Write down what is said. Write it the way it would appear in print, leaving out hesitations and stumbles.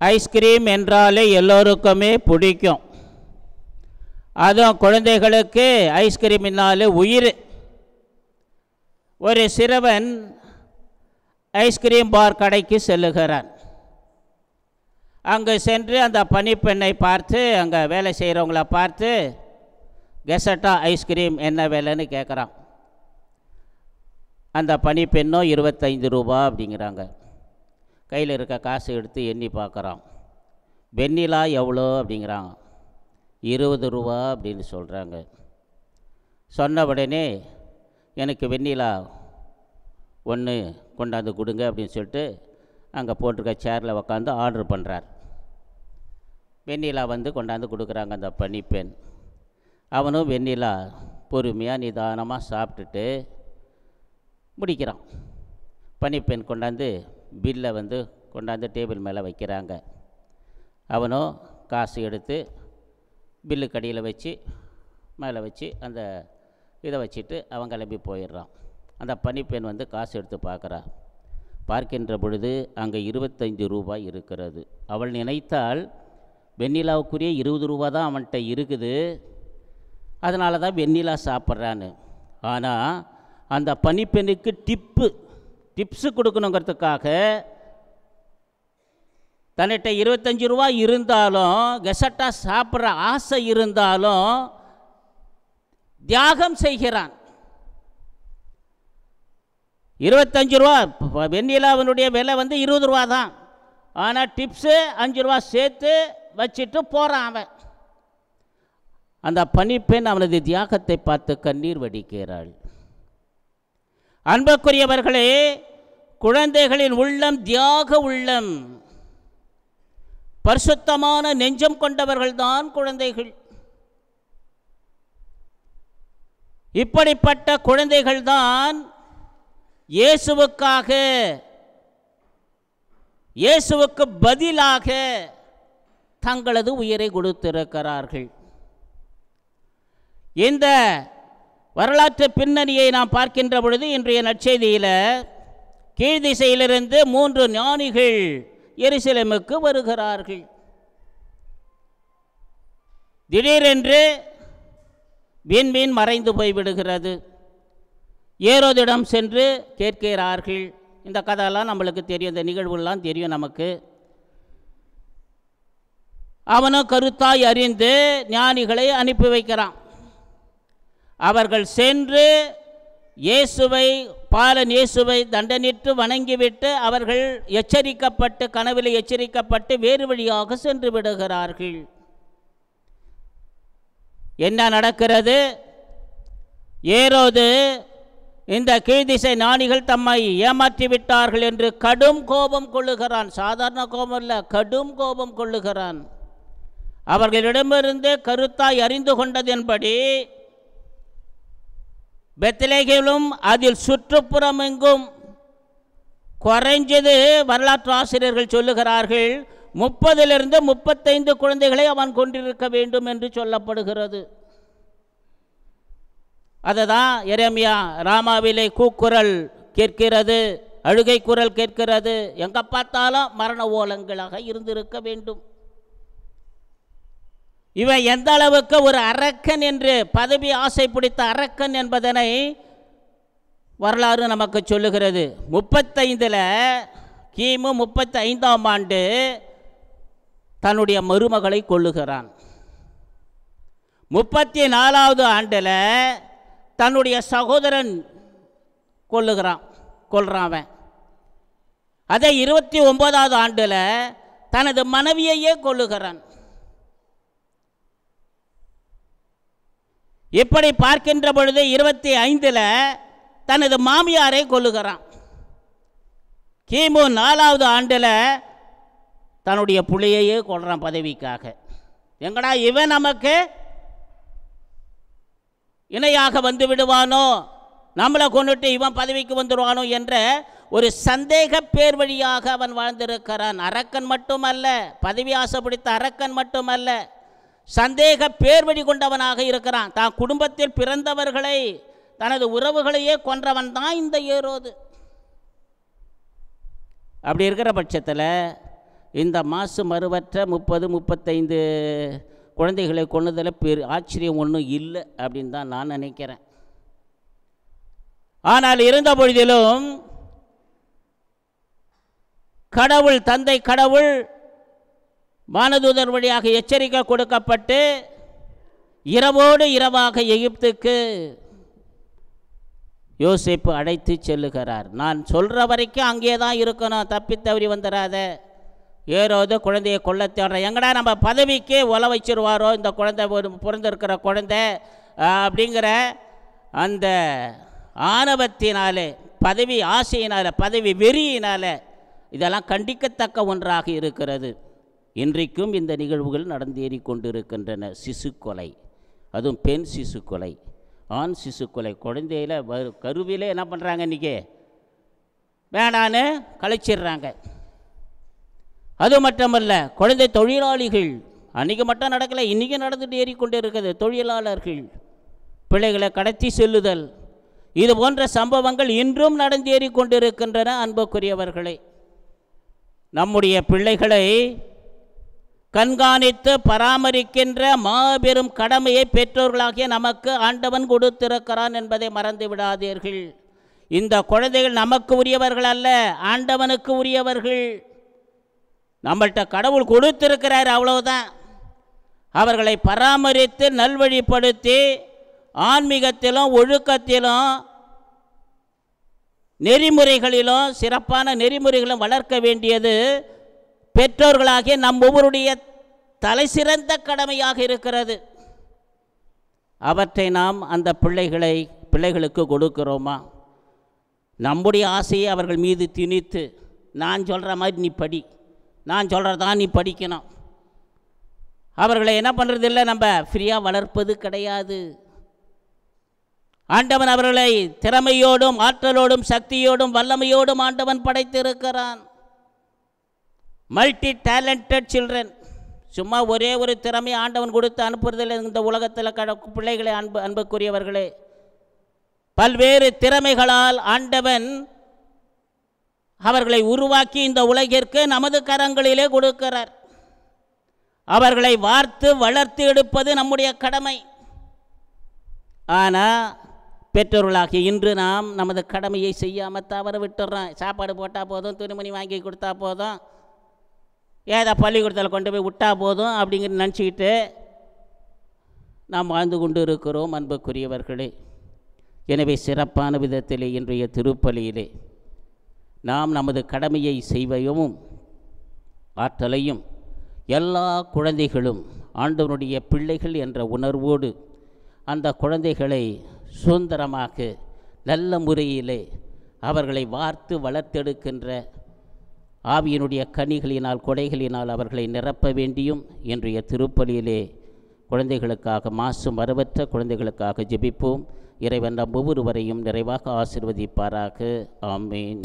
Ice cream என்றாலே எல்லோருக்குமே பிடிக்கும். அதுவும் குழந்தைகளுக்கு ஐஸ்கிரீம்னாலே உயிர். ஒரு சிறுவன் ஐஸ்கிரீம் பார் கடைக்கு செல்லுகிறான். அங்கு சென்று அந்த பணிப்பெண்ணை பார்த்து, அங்கே வேலை செய்கிறவங்கள பார்த்து, கெசட்டா ஐஸ்கிரீம் என்ன விலைன்னு கேட்குறான். அந்த பணிப்பெண்ணோ 25 ரூபா அப்படிங்கிறாங்க. கையில் இருக்க காசு எடுத்து எண்ணி பார்க்குறான். வெண்ணிலா எவ்வளோ அப்படிங்கிறாங்க. 20 ரூபா அப்படின்னு சொல்கிறாங்க. சொன்ன உடனே எனக்கு வெண்ணிலா ஒன்று கொண்டாந்து கொடுங்க அப்படின்னு சொல்லிட்டு அங்கே போட்டிருக்க சேரில் உக்காந்து ஆர்டர் பண்ணுறார். வெண்ணிலா வந்து கொண்டாந்து கொடுக்குறாங்க அந்த பணிப்பெண். அவனும் வெண்ணிலா பொறுமையாக நிதானமாக சாப்பிட்டுட்டு முடிக்கிறான். பணிப்பெண் கொண்டாந்து பில்லை வந்து கொண்டாந்து டேபிள் மேலே வைக்கிறாங்க. அவனும் காசு எடுத்து பில்லு கடியில் வச்சு மேலே வச்சு அந்த இதை வச்சுட்டு அவன் கிளம்பி போயிடுறான். அந்த பணிப்பெண் வந்து காசு எடுத்து பார்க்கின்ற பொழுது அங்கே 25 ரூபாய் இருக்கிறது. அவள் நினைத்தால் வெண்ணிலாவுக்குரிய 20 ரூபா தான் அவன்கிட்ட இருக்குது, அதனால தான் வெண்ணிலா சாப்பிட்றான்னு. ஆனால் அந்த பணிப்பெண்ணுக்கு டிப்ஸு கொடுக்கணுங்கிறதுக்காக தன்னிட்ட 25 ரூபா இருந்தாலும், கெசட்டா சாப்பிட்ற ஆசை இருந்தாலும் தியாகம் செய்கிறான். 25 ரூபா வெண்ணிலாவினுடைய விலை வந்து 20 ரூபா தான். ஆனால் டிப்ஸு 5 ரூபா சேர்த்து வச்சுட்டு போகிறான் அவன். அந்த பணிப்பெண் அவனது தியாகத்தை பார்த்து கண்ணீர் வடிக்கிறாள். அன்புக்குரியவர்களே, குழந்தைகளின் உள்ளம் தியாக உள்ளம், பரிசுத்தமான நெஞ்சம் கொண்டவர்கள்தான் குழந்தைகள். இப்படிப்பட்ட குழந்தைகள்தான் இயேசுவுக்கு பதிலாக தங்களது உயிரை கொடுத்திருக்கிறார்கள். இந்த வரலாற்று பின்னணியை நாம் பார்க்கின்ற பொழுது இன்றைய நற்செய்தியில் கீழ் திசையிலிருந்து 3 ஞானிகள் எருசலேமுக்கு வருகிறார்கள். திடீரென்று விண்மீன் மறைந்து போய்விடுகிறது. ஏரோதிடம் சென்று கேட்கிறார்கள். இந்த கதையெல்லாம் நம்மளுக்கு தெரியும், இந்த நிகழ்வுலாம் தெரியும் நமக்கு. அவனும் கருத்தாய் அறிந்து ஞானிகளை அனுப்பி வைக்கிறான். அவர்கள் சென்று இயேசுவை தண்டனிட்டு வணங்கிவிட்டு அவர்கள் எச்சரிக்கப்பட்டு, கனவில் எச்சரிக்கப்பட்டு வேறு வழியாக சென்று விடுகிறார்கள். என்ன நடக்கிறது? ஏரோது இந்த கீழ்திசை ஞானிகள் தம்மை ஏமாற்றி விட்டார்கள் என்று கடும் கோபம் கொள்ளுகிறான். சாதாரண கோபம் அல்ல, கடும் கோபம் கொள்ளுகிறான். அவர்களிடமிருந்து கருத்தாய் அறிந்து கொண்டதன்படி பெத்லகேமிலும் அதில் சுற்றுப்புறமெங்கும் குறைஞ்சது வரலாற்று ஆசிரியர்கள் சொல்லுகிறார்கள் 30 to 35 குழந்தைகளை அவன் கொண்டிருக்க வேண்டும் என்று சொல்லப்படுகிறது. அதுதான் எரேமியா ராமாவிலே கூக்குரல் கேட்கிறது, அழுகை குரல் கேட்கிறது. எங்கே பார்த்தாலும் மரண ஓலங்களாக இருந்திருக்க வேண்டும். இவன் எந்த அளவுக்கு ஒரு அரக்கன் என்று, பதவி ஆசை பிடித்த அரக்கன் என்பதனை வரலாறு நமக்கு சொல்லுகிறது. 35 கிமு 35ஆம் ஆண்டு தன்னுடைய மருமகளை கொல்லுகிறான். 34வது ஆண்டில் தன்னுடைய சகோதரன் கொல்றான். அதே 29வது ஆண்டில் தனது மனைவியையே கொல்லுகிறான். இப்படி பார்க்கின்ற பொழுது 25 தனது மாமியாரை கொல்லுகிறான். கிமு 4வது ஆண்டில் தன்னுடைய புள்ளையையே கொல்றான் பதவிக்காக. எங்கடா இவன் நமக்கு இணையாக வந்து விடுவானோ, நம்மளை கொண்டுட்டு இவன் பதவிக்கு வந்துடுவானோ என்ற ஒரு சந்தேக பேர் வழியாக அவன் வாழ்ந்திருக்கிறான். அரக்கன் மட்டுமல்ல, பதவி ஆசை பிடித்த அரக்கன் மட்டுமல்ல, சந்தேக பேர் வழி கொண்டவனாக இருக்கிறான். தான் குடும்பத்தில் பிறந்தவர்களை, தனது உறவுகளையே கொன்றவன் தான் இந்த ஏரோது. அப்படி இருக்கிற பட்சத்தில் இந்த மாசு மறுவற்ற 30-35 குழந்தைகளை கொன்னதில் பெரிய ஆச்சரியம் ஒன்றும் இல்லை அப்படின்னு தான் நான் நினைக்கிறேன். ஆனால் இருந்த பொழுதிலும் கடவுள், தந்தை கடவுள் வானதூதர் வழியாக எச்சரிக்கை கொடுக்கப்பட்டு இரவோடு இரவாக எகிப்துக்கு யோசேப்பு அழைத்து செல்லுகிறார். நான் சொல்கிற வரைக்கும் அங்கே தான் இருக்கணும், தப்பி தவறி வந்துடாத. ஏரோது குழந்தையை கொல்ல தேடுற, எங்கடா நம்ம பதவிக்கு ஒல வச்சிருவாரோ இந்த குழந்தை, பிறந்திருக்கிற குழந்தை அப்படிங்கிற அந்த ஆணவத்தினாலே, பதவி ஆசையினால், பதவி வெறியினால் இதெல்லாம் கண்டிக்கத்தக்க ஒன்றாக இருக்கிறது. இன்றைக்கும் இந்த நிகழ்வுகள் நடந்தேறி கொண்டிருக்கின்றன. சிசு கொலை, அதுவும் பெண் சிசு கொலை, ஆண் சிசு கொலை. குழந்தையில் கருவிலே என்ன பண்ணுறாங்க, இன்றைக்கி வேணான்னு கழிச்சிடுறாங்க. அது மட்டுமல்ல, குழந்தை தொழிலாளிகள், அன்றைக்கி மட்டும் நடக்கலை, இன்றைக்கி நடந்துட்டு ஏறிக்கொண்டு இருக்குது. தொழிலாளர்கள் பிள்ளைகளை கடத்தி செல்லுதல், இது போன்ற சம்பவங்கள் இன்றும் நடந்தேறி கொண்டிருக்கின்றன. அன்புக்குரியவர்களே, நம்முடைய பிள்ளைகளை கண்காணித்து பராமரிக்கின்ற மாபெரும் கடமையை பெற்றோர்களாகிய நமக்கு ஆண்டவன் கொடுத்திருக்கிறான் என்பதை மறந்து விடாதீர்கள். இந்த குழந்தைகள் நமக்கு உரியவர்கள் அல்ல, ஆண்டவனுக்கு உரியவர்கள். நம்மள்கிட்ட கடவுள் கொடுத்திருக்கிறார், அவ்வளவுதான். அவர்களை பராமரித்து நல்வழிப்படுத்தி ஆன்மீகத்திலும் ஒழுக்கத்திலும் நெறிமுறைகளிலும் சிறப்பான நெறிமுறைகளும் வளர்க்க வேண்டியது பெற்றோர்களாகிய நம் ஒவ்வொருடைய தலை சிறந்த கடமையாக இருக்கிறது. அவற்றை நாம் அந்த பிள்ளைகளுக்கு கொடுக்கிறோமா? நம்முடைய ஆசையை அவர்கள் மீது திணித்து, நான் சொல்கிற மாதிரி நீ படி, நான் சொல்கிறதான் நீ படிக்கணும். அவர்களை என்ன பண்ணுறதில்லை, நம்ம ஃப்ரீயாக வளர்ப்பது கிடையாது. ஆண்டவன் அவர்களை திறமையோடும் ஆற்றலோடும் சக்தியோடும் வல்லமையோடும் ஆண்டவன் படைத்திருக்கிறான். Multi talented children. சும்மா ஒரே ஒரு திறமை ஆண்டவன் கொடுத்து அனுப்புறதில்லை இந்த உலகத்தில் பிள்ளைகளை. அன்புக்குரியவர்களே, பல்வேறு திறமைகளால் ஆண்டவன் அவர்களை உருவாக்கி இந்த உலகிற்கு நமது கரங்களிலே கொடுக்கிறார். அவர்களை வார்த்து வளர்த்து எடுப்பது நம்முடைய கடமை. ஆனால் பெற்றோர்களாகிய இன்று நாம் நமது கடமையை செய்யாமல் தவற விட்டுறோம். சாப்பாடு போட்டால் போதும், துணிமணி வாங்கி கொடுத்தா போதும், ஏதோ பள்ளிக்கூடத்தில் கொண்டு போய் விட்டா போதும் அப்படிங்கிற நினச்சிக்கிட்டு நாம் வாழ்ந்து கொண்டு இருக்கிறோம். அன்புக்குரியவர்களே, எனவே சிறப்பான விதத்திலே இன்றைய திருப்பலியிலே நாம் நமது கடமையை செய்வையும் ஆற்றலையும் எல்லா குழந்தைகளும் ஆண்டவனுடைய பிள்ளைகள் என்ற உணர்வோடு அந்த குழந்தைகளை சுதந்திரமாக நல்ல முறையிலே அவர்களை வார்த்து வளர்த்தெடுக்கின்ற ஆவியினுடைய கனிகளினால் கொடைகளினால் அவர்களை நிரப்ப வேண்டியும் இன்றைய திருப்பலியிலே குழந்தைகளுக்காக, மாசு மறுவற்ற குழந்தைகளுக்காக ஜெபிப்போம். இறைவன் நம் ஒவ்வொருவரையும் நிறைவாக ஆசீர்வதிப்பாராக. ஆமேன்.